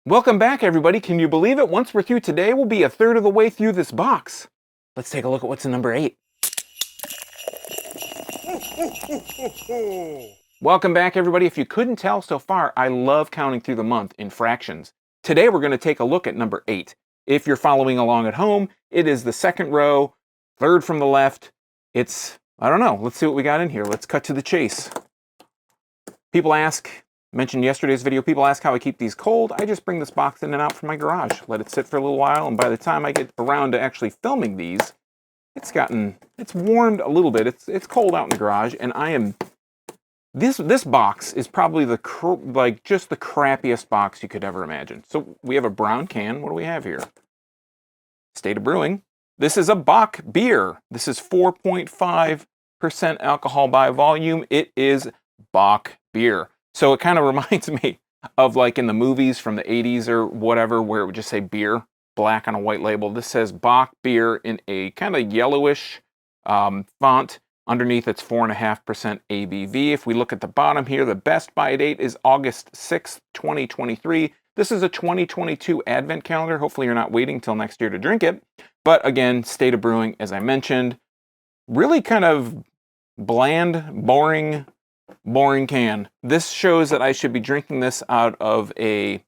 Welcome back, everybody. Can you believe it? Once we're through today, we'll be a third of the way through this box. Let's take a look at what's in number 8. Welcome back, everybody. If you couldn't tell so far, I love counting through the month in fractions. Today, we're going to take a look at number 8. If you're following along at home, it is the second row, third from the left. I don't know. Let's see what we got in here. Let's cut to the chase. People ask, mentioned yesterday's video, people ask how I keep these cold. I just bring this box in and out from my garage, let it sit for a little while, and by the time I get around to actually filming these, it's warmed a little bit. It's cold out in the garage, and this box is probably just the crappiest box you could ever imagine. So we have a brown can. What do we have here? State of Brewing. This is a Bock beer. This is 4.5% alcohol by volume. It is Bock beer. So it kind of reminds me of like in the movies from the 80s or whatever, where it would just say beer, black on a white label. This says Bock beer in a kind of yellowish font. Underneath, it's 4.5% ABV. If we look at the bottom here, the best buy date is August 6th, 2023. This is a 2022 Advent Calendar. Hopefully you're not waiting till next year to drink it. But again, State of Brewing, as I mentioned, really kind of bland, boring can. This shows that I should be drinking this out of I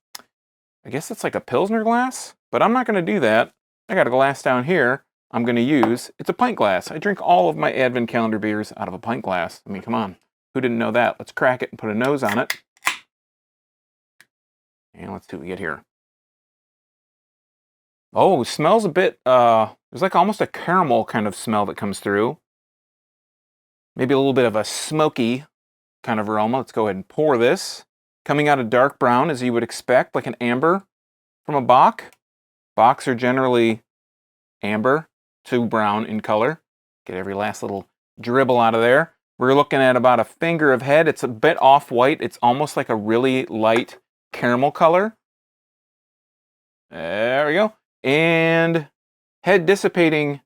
guess it's like a Pilsner glass, but I'm not going to do that. I got a glass down here I'm going to use. It's a pint glass. I drink all of my Advent Calendar beers out of a pint glass. I mean, come on. Who didn't know that? Let's crack it and put a nose on it. And let's see what we get here. Oh, it smells a bit, there's like almost a caramel kind of smell that comes through. Maybe a little bit of a smoky kind of aroma. Let's go ahead and pour this. Coming out a dark brown, as you would expect, like an amber from a Bock. Bocks are generally amber to brown in color. Get every last little dribble out of there. We're looking at about a finger of head. It's a bit off-white. It's almost like a really light caramel color. There we go. And head dissipating,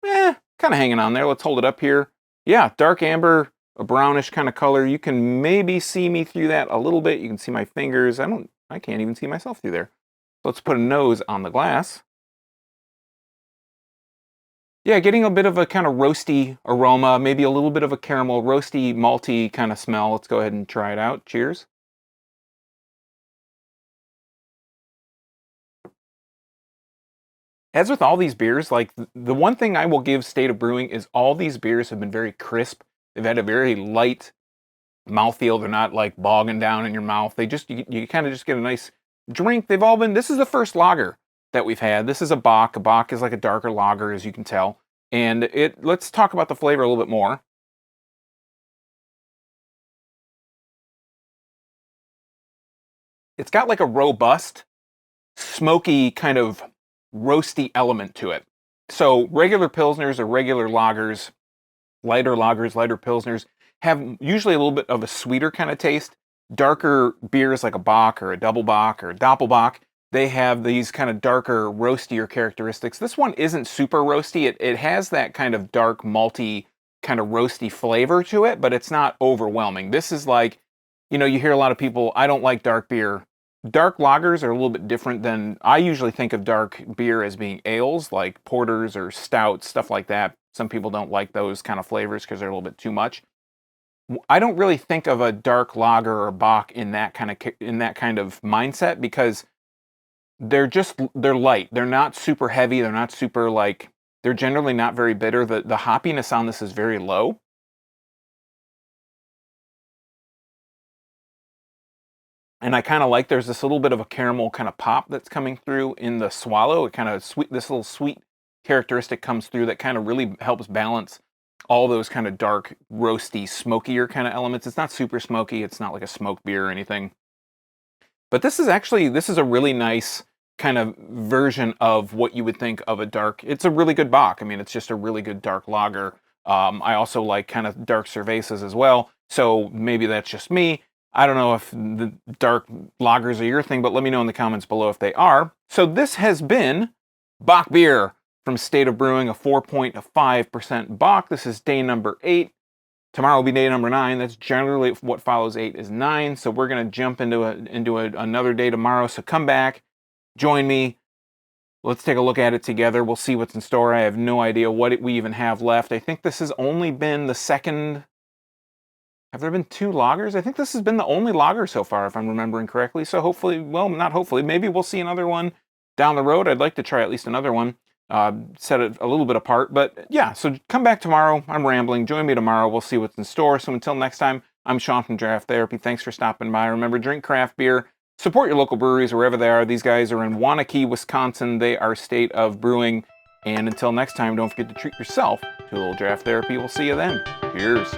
kind of hanging on there. Let's hold it up here. Yeah, dark amber, a brownish kind of color. You can maybe see me through that a little bit. You can see my fingers. I can't even see myself through there. Let's put a nose on the glass. Yeah, getting a bit of a kind of roasty aroma, maybe a little bit of a caramel, roasty, malty kind of smell. Let's go ahead and try it out. Cheers. As with all these beers, like the one thing I will give State of Brewing is all these beers have been very crisp. They've had a very light mouthfeel. They're not like bogging down in your mouth. You kind of just get a nice drink. This is the first lager that we've had. This is a Bock. A Bock is like a darker lager, as you can tell. And let's talk about the flavor a little bit more. It's got like a robust, smoky kind of roasty element to it. So regular Pilsners or regular lagers, lighter Pilsners, have usually a little bit of a sweeter kind of taste. Darker beers like a Bock or a Double Bock or a Doppelbock, they have these kind of darker, roastier characteristics. This one isn't super roasty. It has that kind of dark, malty, kind of roasty flavor to it, but it's not overwhelming. This is like, you hear a lot of people, I don't like dark beer. Dark lagers are a little bit different than, I usually think of dark beer as being ales, like porters or stouts, stuff like that. Some people don't like those kind of flavors because they're a little bit too much. I don't really think of a dark lager or Bock in that kind of mindset, because they're light. They're not super heavy. They're not super they're generally not very bitter. The hoppiness on this is very low. And I kind of like there's this little bit of a caramel kind of pop that's coming through in the swallow. It kind of this little sweet characteristic comes through that kind of really helps balance all those kind of dark, roasty, smokier kind of elements. It's not super smoky. It's not like a smoked beer or anything. But this is a really nice kind of version of what you would think of a dark. It's a really good Bock. I mean, it's just a really good dark lager. I also like kind of dark cervezas as well. So maybe that's just me. I don't know if the dark lagers are your thing, but let me know in the comments below if they are. So this has been Bock beer from State of Brewing, a 4.5% Bock. This is day number 8. Tomorrow will be day number 9. That's generally what follows 8 is 9. So we're going to jump into another day tomorrow. So come back, join me. Let's take a look at it together. We'll see what's in store. I have no idea what we even have left. I think this has only been the second. Have there been 2 lagers? I think this has been the only lager so far, if I'm remembering correctly. So hopefully, well, not hopefully, maybe we'll see another one down the road. I'd like to try at least another one. Set it a little bit apart. But yeah, so come back tomorrow. I'm rambling. Join me tomorrow. We'll see what's in store. So until next time, I'm Sean from Draft Therapy. Thanks for stopping by. Remember, drink craft beer. Support your local breweries wherever they are. These guys are in Waunakee, Wisconsin. They are State of Brewing. And until next time, don't forget to treat yourself to a little draft therapy. We'll see you then. Cheers.